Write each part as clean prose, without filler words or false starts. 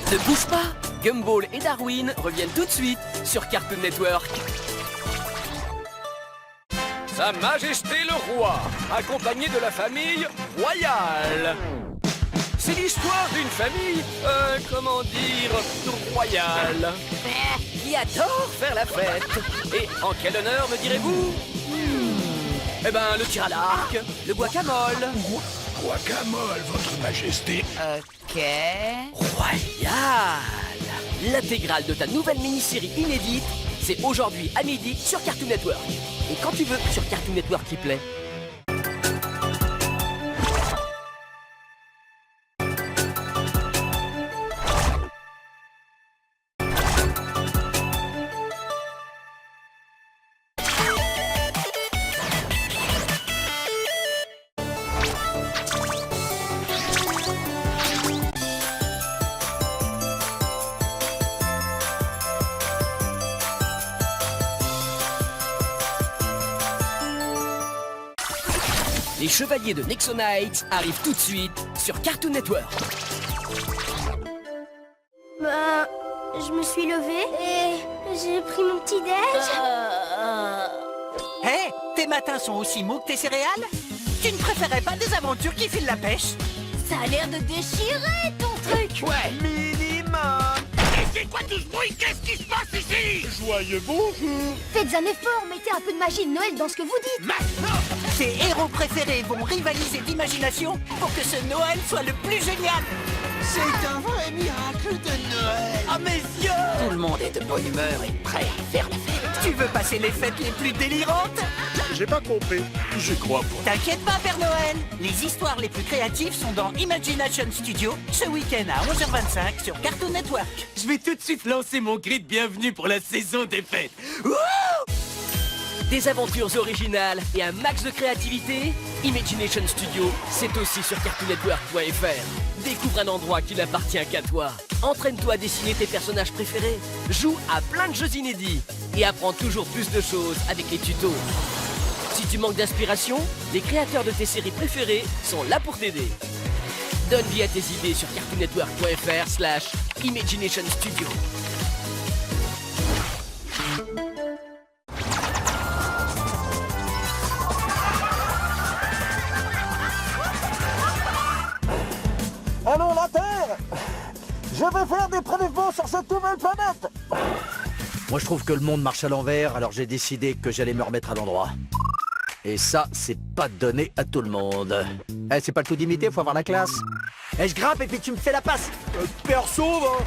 Ne bouge pas, Gumball et Darwin reviennent tout de suite sur Cartoon Network. Sa Majesté le Roi, accompagné de la famille royale. C'est l'histoire d'une famille, comment dire, royale. Qui adore faire la fête. Et en quel honneur, me direz-vous? Eh ben, le tir à l'arc, le guacamole. Guacamole, votre majesté. Ok. Royal. L'intégrale de ta nouvelle mini-série inédite, c'est aujourd'hui à midi sur Cartoon Network. Et quand tu veux, sur Cartoon Network qui plaît. Les Chevaliers de Nexonites arrivent tout de suite sur Cartoon Network. Bah, je me suis levée et j'ai pris mon petit déj. Hé, tes matins sont aussi mous que tes céréales? Tu ne préférais pas des aventures qui filent la pêche? Ça a l'air de déchirer ton truc. Ouais, minimum. Et c'est quoi tout ce bruit? Qu'est-ce qui se passe ici? Joyeux bonjour. Faites un effort, mettez un peu de magie de Noël dans ce que vous dites. Maintenant. Tes héros préférés vont rivaliser d'imagination pour que ce Noël soit le plus génial. C'est un vrai miracle de Noël. À mes yeux! Tout le monde est de bonne humeur et prêt à faire la fête. Tu veux passer les fêtes les plus délirantes? J'ai pas compris. Je crois pas. T'inquiète pas, Père Noël! Les histoires les plus créatives sont dans Imagination Studio, ce week-end à 11h25 sur Cartoon Network. Je vais tout de suite lancer mon cri de bienvenue pour la saison des fêtes. Wouh! Des aventures originales et un max de créativité, Imagination Studio, c'est aussi sur cartoonnetwork.fr. Découvre un endroit qui n'appartient qu'à toi. Entraîne-toi à dessiner tes personnages préférés, joue à plein de jeux inédits et apprends toujours plus de choses avec les tutos. Si tu manques d'inspiration, les créateurs de tes séries préférées sont là pour t'aider. Donne vie à tes idées sur cartoonnetwork.fr/Imagination Studio. Allô, la Terre! Je vais faire des prélèvements sur cette nouvelle planète! Moi je trouve que le monde marche à l'envers, alors j'ai décidé que j'allais me remettre à l'endroit. Et ça, c'est pas donné à tout le monde. Eh, c'est pas le tout d'imiter, faut avoir la classe. Eh, je grimpe et puis tu me fais la passe. Perso, va!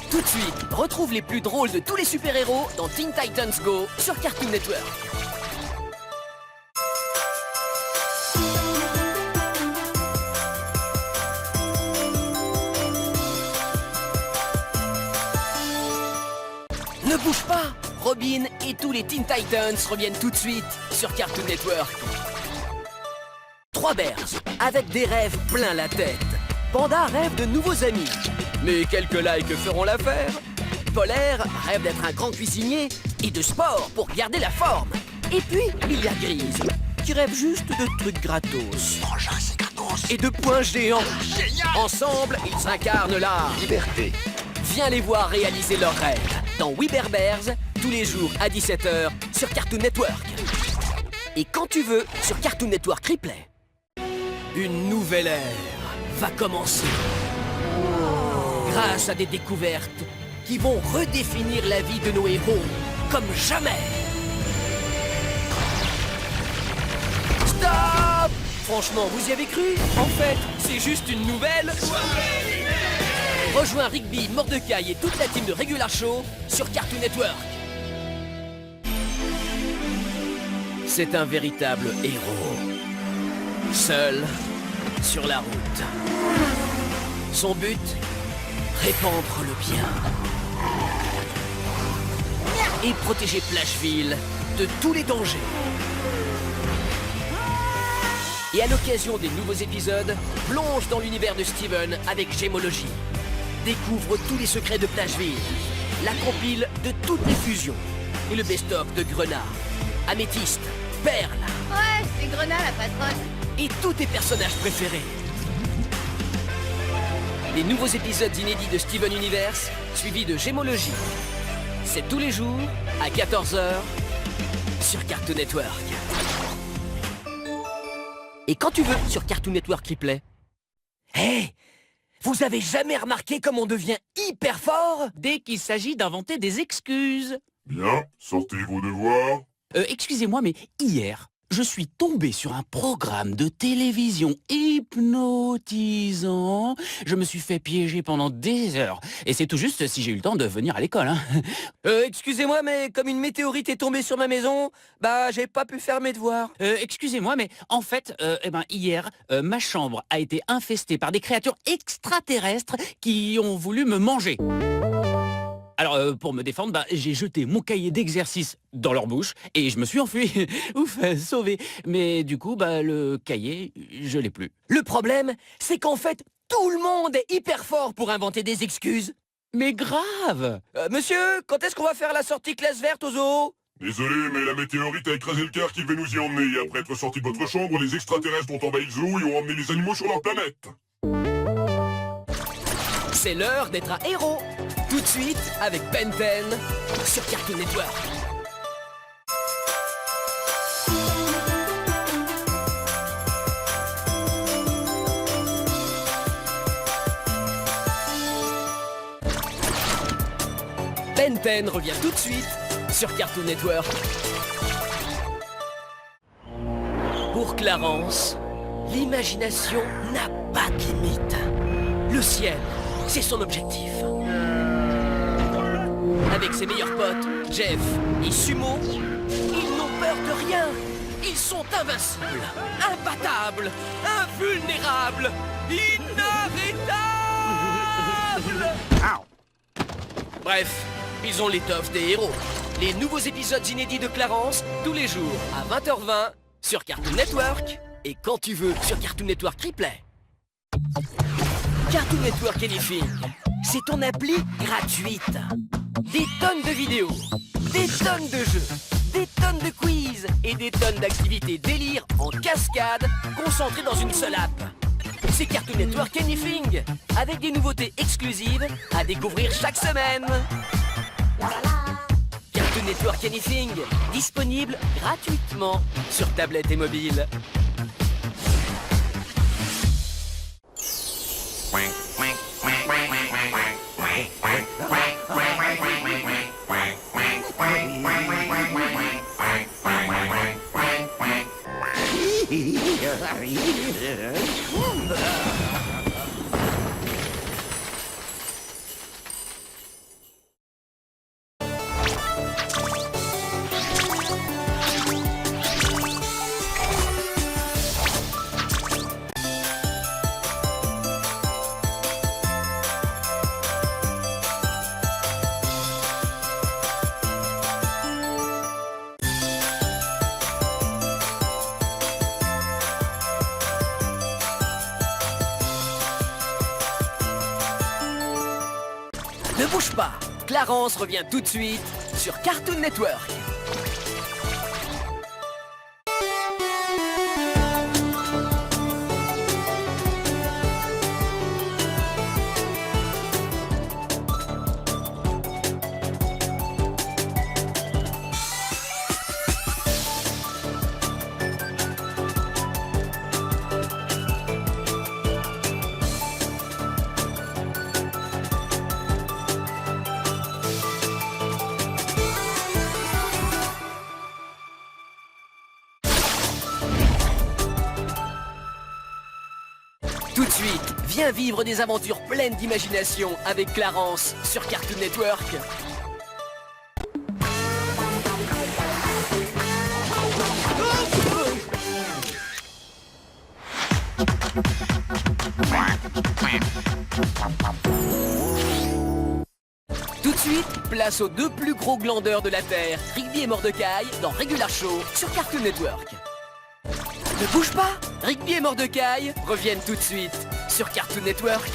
Tout de suite, retrouve les plus drôles de tous les super-héros dans Teen Titans Go sur Cartoon Network. Ne bouge pas, Robin et tous les Teen Titans reviennent tout de suite sur Cartoon Network. 3 Bears, avec des rêves plein la tête. Panda rêve de nouveaux amis. Mais quelques likes feront l'affaire. Polaire rêve d'être un grand cuisinier et de sport pour garder la forme. Et puis, il y a Grise, qui rêve juste de trucs gratos. Engin, c'est gratos. Et de points géants. Génial. Ensemble, ils incarnent la Liberté. Viens les voir réaliser leurs rêves dans We Bear Bears, tous les jours à 17h sur Cartoon Network. Et quand tu veux, sur Cartoon Network Replay. Une nouvelle ère va commencer. Grâce à des découvertes qui vont redéfinir la vie de nos héros comme jamais. Stop! Franchement, vous y avez cru? En fait, c'est juste une nouvelle... Rejoins Rigby, Mordecai et toute la team de Regular Show sur Cartoon Network. C'est un véritable héros. Seul sur la route. Son but? Répandre le bien. Et protéger Plageville de tous les dangers. Et à l'occasion des nouveaux épisodes, plonge dans l'univers de Steven avec Gémologie. Découvre tous les secrets de Plageville, la compile de toutes les fusions et le best-of de Grenard, Améthyste, Perle. Ouais, C'est Grenat, la patronne. et tous tes personnages préférés. Les nouveaux épisodes inédits de Steven Universe, suivis de Gémologie. C'est tous les jours, à 14h, sur Cartoon Network. Et quand tu veux, sur Cartoon Network Replay. Hé, vous avez jamais remarqué comme on devient hyper fort Dès qu'il s'agit d'inventer des excuses. Bien, sortez vos devoirs. Excusez-moi, mais hier, je suis tombé sur un programme de télévision hypnotisant. Je me suis fait piéger pendant des heures. Et c'est tout juste si j'ai eu le temps de venir à l'école, hein. Excusez-moi, mais comme une météorite est tombée sur ma maison, bah j'ai pas pu faire mes devoirs. Excusez-moi, mais en fait, hier, ma chambre a été infestée par des créatures extraterrestres qui ont voulu me manger. Alors, pour me défendre, j'ai jeté mon cahier d'exercice dans leur bouche et je me suis enfui. Ouf, sauvé. Mais du coup, le cahier, je l'ai plus. Le problème, c'est qu'en fait, tout le monde est hyper fort pour inventer des excuses. Mais grave! Monsieur, quand est-ce qu'on va faire la sortie classe verte au zoo? Désolé, mais la météorite a écrasé le car qui devait nous y emmener. Et après être sorti de votre chambre, les extraterrestres ont envahi le zoo et ont emmené les animaux sur leur planète. C'est l'heure d'être un héros. Tout de suite avec Ben 10 sur Cartoon Network. Ben 10 revient tout de suite sur Cartoon Network. Pour Clarence, l'imagination n'a pas de limite. Le ciel, c'est son objectif. Avec ses meilleurs potes, Jeff et Sumo, ils n'ont peur de rien. Ils sont invincibles, imbattables, invulnérables, inarrêtables. Bref, ils ont l'étoffe des héros. Les nouveaux épisodes inédits de Clarence, tous les jours à 20h20 sur Cartoon Network et quand tu veux sur Cartoon Network Replay. Cartoon Network Anything, c'est ton appli gratuite. Des tonnes de vidéos, des tonnes de jeux, des tonnes de quiz et des tonnes d'activités délire en cascade concentrées dans une seule app. C'est Cartoon Network Anything, avec des nouveautés exclusives à découvrir chaque semaine. Cartoon Network Anything, disponible gratuitement sur tablette et mobile. Ne bouge pas, Clarence revient tout de suite sur Cartoon Network. Tout de suite, viens vivre des aventures pleines d'imagination avec Clarence sur Cartoon Network. Tout de suite, place aux deux plus gros glandeurs de la Terre, Rigby et Mordecai, dans Regular Show sur Cartoon Network. Ne bouge pas, Rigby et Mordecai reviennent tout de suite sur Cartoon Network.